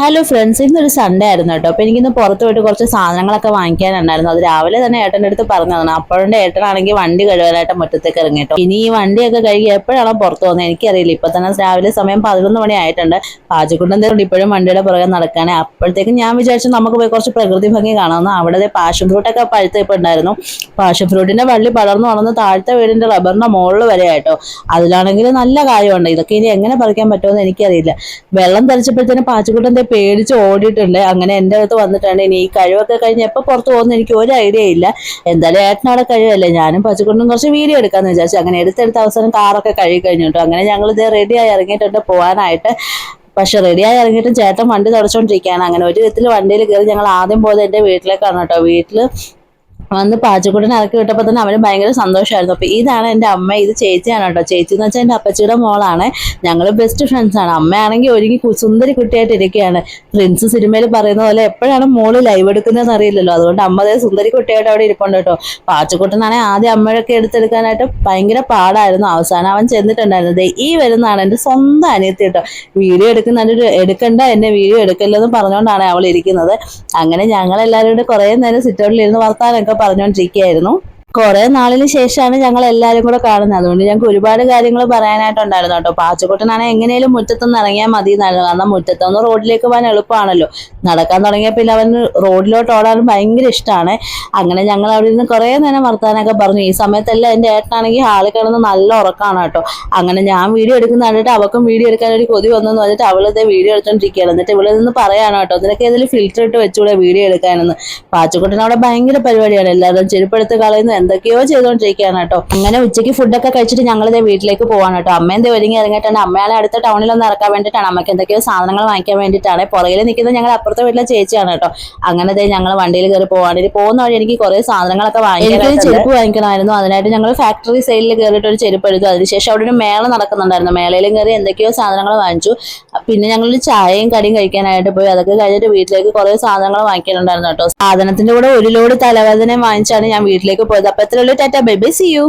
Hello friends, ഇന്നൊരു Sunday ആയിരുന്നു കേട്ടോ. അപ്പൊ എനിക്കിന്ന് പുറത്ത് പോയിട്ട് കുറച്ച് സാധനങ്ങളൊക്കെ വാങ്ങിക്കാനുണ്ടായിരുന്നു. അത് രാവിലെ തന്നെ ഏട്ടൻ്റെ അടുത്ത് പറഞ്ഞതാണ്. അപ്പോഴത്തെ ഏട്ടനാണെങ്കിൽ വണ്ടി കഴുകാനായിട്ട് മുറ്റത്തേക്ക് ഇറങ്ങി കേട്ടോ. ഇനി ഈ വണ്ടിയൊക്കെ കഴുകി എപ്പോഴാണോ പുറത്ത് പോകുന്നത് എനിക്കറിയില്ല. ഇപ്പൊ തന്നെ രാവിലെ സമയം 11 മണി ആയിട്ടുണ്ട്. പാചകുട്ടൻ എന്തെങ്കിലും ഇപ്പോഴും വണ്ടിയുടെ പുറകെ നടക്കാനേ. അപ്പോഴത്തേക്കും ഞാൻ വിചാരിച്ചു നമുക്ക് പോയി കുറച്ച് പ്രകൃതി ഭംഗി കാണാമെന്ന്. അവിടെ പാഷൻ ഫ്രൂട്ടൊക്കെ പഴുത്ത് ഇപ്പൊ ഉണ്ടായിരുന്നു. പാഷൻ ഫ്രൂട്ടിന്റെ വള്ളി പടർന്നു വളർന്ന് താഴത്തെ വീടിന്റെ റബ്ബറിന്റെ മുകളിൽ വരെ ആയിട്ടോ. അതിലാണെങ്കിൽ നല്ല കാര്യമുണ്ട്. ഇതൊക്കെ ഇനി എങ്ങനെ പറിക്കാൻ പറ്റുമെന്ന് എനിക്കറിയില്ല. വെള്ളം തെറിച്ചപ്പോഴത്തേനും പാച്ചക്കുട്ടൻ പേടിച്ച് ഓടിയിട്ടുണ്ട്. അങ്ങനെ എൻ്റെ അടുത്ത് വന്നിട്ടുണ്ട്. ഇനി ഈ കഴിവൊക്കെ കഴിഞ്ഞ് എപ്പോൾ പുറത്ത് പോകുന്ന എനിക്ക് ഒരു ഐഡിയ ഇല്ല. എന്തായാലും ഏട്ടനവിടെ കഴിവല്ലേ, ഞാനും പച്ചക്കൊണ്ടും കുറച്ച് വീഡിയോ എടുക്കാന്ന് വിചാരിച്ചു. അങ്ങനെ എടുത്തെടുത്ത് അവസാനം കാറൊക്കെ കഴുകി കഴിഞ്ഞിട്ടു. അങ്ങനെ ഞങ്ങൾ ഇത് റെഡിയായി ഇറങ്ങിയിട്ടുണ്ട് പോകാനായിട്ട്. പക്ഷെ റെഡിയായി ഇറങ്ങിയിട്ടും ചേട്ടൻ വണ്ടി തുടച്ചുകൊണ്ടിരിക്കുകയാണ്. അങ്ങനെ ഒരു വിധത്തിൽ വണ്ടിയിൽ കയറി ഞങ്ങൾ ആദ്യം പോയത് എൻ്റെ വീട്ടിലേക്കാണ് കേട്ടോ. വീട്ടിൽ വന്ന് പാച്ചക്കുട്ടനെ ഇറക്കി വിട്ടപ്പോൾ തന്നെ അവന് ഭയങ്കര സന്തോഷമായിരുന്നു. അപ്പൊ ഇതാണ് എൻ്റെ അമ്മ, ഇത് ചേച്ചിയാണ് കേട്ടോ. ചേച്ചി എന്ന് വെച്ചാൽ എൻ്റെ അപ്പച്ചിയുടെ മോളാണ്. ഞങ്ങൾ ബെസ്റ്റ് ഫ്രണ്ട്സ് ആണ്. അമ്മയാണെങ്കിൽ ഒരുങ്ങി സുന്ദരി കുട്ടിയായിട്ട് ഇരിക്കുകയാണ്. പ്രിൻസ് സിനിമയിൽ പറയുന്ന പോലെ എപ്പോഴാണ് മോള് ലൈവ് എടുക്കുന്നതെന്ന് അറിയില്ലല്ലോ. അതുകൊണ്ട് അമ്മ അതേ സുന്ദരി കുട്ടിയായിട്ട് അവിടെ ഇരിപ്പുണ്ട് കേട്ടോ. പാച്ചക്കുട്ടനാണെങ്കിൽ ആദ്യം അമ്മയൊക്കെ എടുത്തെടുക്കാനായിട്ട് ഭയങ്കര പാടായിരുന്നു. അവസാനം അവൻ ചെന്നിട്ടുണ്ടായിരുന്നത് ഈ വരുന്നതാണ് എൻ്റെ സ്വന്തം അനിയത്തി കേട്ടോ. വീഡിയോ എടുക്കണ്ട, എന്നെ വീഡിയോ എടുക്കല്ലെന്ന് പറഞ്ഞുകൊണ്ടാണ് അവൾ ഇരിക്കുന്നത്. അങ്ങനെ ഞങ്ങളെല്ലാവരും കൂടെ കുറേ നേരം സിറ്റൗട്ടിലിരുന്ന് വർത്താനൊക്കെ പറഞ്ഞുകൊണ്ടിരിക്കുകയായിരുന്നു. കുറെ നാളിന് ശേഷമാണ് ഞങ്ങൾ എല്ലാവരും കൂടെ കാണുന്നത്. അതുകൊണ്ട് ഞങ്ങൾക്ക് ഒരുപാട് കാര്യങ്ങൾ പറയാനായിട്ടുണ്ടായിരുന്നു കേട്ടോ. പാച്ചക്കുട്ടനാണെങ്കിൽ എങ്ങനെയും മുറ്റത്തൊന്ന് ഇറങ്ങിയാൽ മതി എന്നായിരുന്നു. കാരണം മുറ്റത്തൊന്ന് റോഡിലേക്ക് പോകാൻ എളുപ്പമാണല്ലോ. നടക്കാൻ തുടങ്ങിയ പിന്നെ അവൻ റോഡിലോട്ട് ഓടാൻ ഭയങ്കര ഇഷ്ടമാണ്. അങ്ങനെ ഞങ്ങൾ അവിടെ നിന്ന് കുറേ നേരം വർത്താനൊക്കെ പറഞ്ഞു. ഈ സമയത്തെല്ലാം എൻ്റെ ഏട്ടനാണെങ്കിൽ ഹാളിൽ കിടന്ന് നല്ല ഉറക്കമാണ് കേട്ടോ. അങ്ങനെ ഞാൻ വീഡിയോ എടുക്കുന്ന കണ്ടിട്ട് അവൾക്കും വീഡിയോ എടുക്കാൻ ഒരു കൊതി വന്നെന്ന് പറഞ്ഞിട്ട് അവളിത് വീഡിയോ എടുത്തോണ്ടിരിക്കുകയാണ്. എന്നിട്ട് ഇവിടെ നിന്ന് പറയാണ് കേട്ടോ, നിനക്ക് ഏതെങ്കിലും ഫിൽറ്റർ ഇട്ട് വെച്ചുകൂടെ വീഡിയോ എടുക്കാനെന്ന്. പാച്ചക്കുട്ടനവിടെ ഭയങ്കര പരിപാടിയാണ്. എല്ലാവരും ചെരുപ്പെടുത്ത് കളയുന്നു, എന്തൊക്കെയോ ചെയ്തുകൊണ്ടിരിക്കുകയാണ് കേട്ടോ. അങ്ങനെ ഉച്ചയ്ക്ക് ഫുഡൊക്കെ കഴിച്ചിട്ട് ഞങ്ങളിതേ വീട്ടിലേക്ക് പോവാണ് കേട്ടോ. അമ്മ എന്തേ ഒരുങ്ങി ഇറങ്ങിയിട്ടാണ്. അമ്മയാളെ അടുത്ത ടൗണിലൊന്ന് ഇറക്കാൻ വേണ്ടിയിട്ടാണ്. അമ്മയ്ക്ക് എന്തൊക്കെയോ സാധനങ്ങൾ വാങ്ങിക്കാൻ വേണ്ടിയിട്ടാണ്. പുറകിൽ നിൽക്കുന്നത് ഞങ്ങൾ അപ്പുറത്തെ വീട്ടിലെ ചേച്ചിയാണ് കേട്ടോ. അങ്ങനെ ഞങ്ങൾ വണ്ടിയിൽ കയറി പോവാണ്. ഇനി പോകുന്ന വഴി എനിക്ക് കുറെ സാധനങ്ങളൊക്കെ വാങ്ങിക്കാൻ, ചെരുപ്പ് വാങ്ങിക്കണമായിരുന്നു. അതിനായിട്ട് ഞങ്ങൾ ഫാക്ടറി സെയിലിൽ കയറിയിട്ട് ഒരു ചെരുപ്പ് എടുത്തു. അതിനുശേഷം അവിടെ ഒരു മേള നടക്കുന്നുണ്ടായിരുന്നു. മേളയിലും കയറി എന്തൊക്കെയോ സാധനങ്ങൾ വാങ്ങിച്ചു. പിന്നെ ഞങ്ങൾ ചായയും കടിയും കഴിക്കാനായിട്ട് പോയി. അതൊക്കെ കഴിഞ്ഞിട്ട് വീട്ടിലേക്ക് കുറെ സാധനങ്ങൾ വാങ്ങിക്കാനുണ്ടായിരുന്നു കേട്ടോ. സാധനത്തിന്റെ കൂടെ ഒരു ലോഡ് തലവേദനയും വാങ്ങിച്ചാണ് ഞാൻ വീട്ടിലേക്ക് പോയത്. അപ്പൊ എത്രയുള്ളൂ. Tata, bye bye, see U.